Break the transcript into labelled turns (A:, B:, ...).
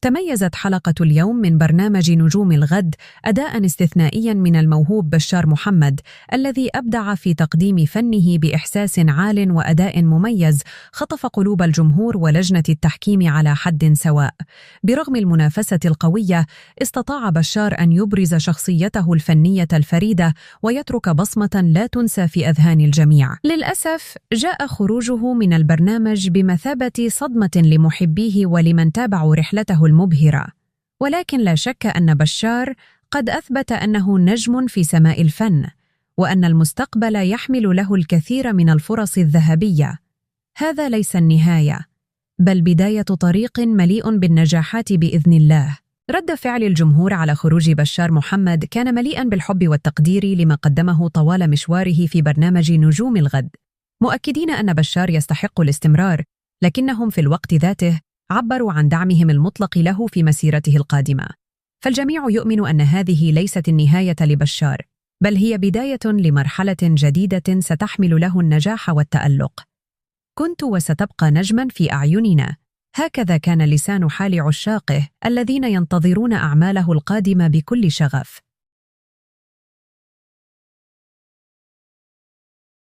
A: تميزت حلقة اليوم من برنامج نجوم الغد أداءً استثنائياً من الموهوب بشار محمد، الذي أبدع في تقديم فنه بإحساس عال وأداء مميز خطف قلوب الجمهور ولجنة التحكيم على حد سواء. برغم المنافسة القوية، استطاع بشار أن يبرز شخصيته الفنية الفريدة ويترك بصمة لا تنسى في أذهان الجميع. للأسف، جاء خروجه من البرنامج بمثابة صدمة لمحبيه ولمن تابعوا رحلته المبهرة، ولكن لا شك أن بشار قد أثبت أنه نجم في سماء الفن، وأن المستقبل يحمل له الكثير من الفرص الذهبية. هذا ليس النهاية، بل بداية طريق مليء بالنجاحات بإذن الله. رد فعل الجمهور على خروج بشار محمد كان مليئاً بالحب والتقدير لما قدمه طوال مشواره في برنامج نجوم الغد، مؤكدين أن بشار يستحق الاستمرار، لكنهم في الوقت ذاته عبروا عن دعمهم المطلق له في مسيرته القادمة. فالجميع يؤمن أن هذه ليست النهاية لبشار، بل هي بداية لمرحلة جديدة ستحمل له النجاح والتألق. كنت وستبقى نجماً في أعيننا، هكذا كان لسان حال عشاقه الذين ينتظرون أعماله القادمة بكل شغف.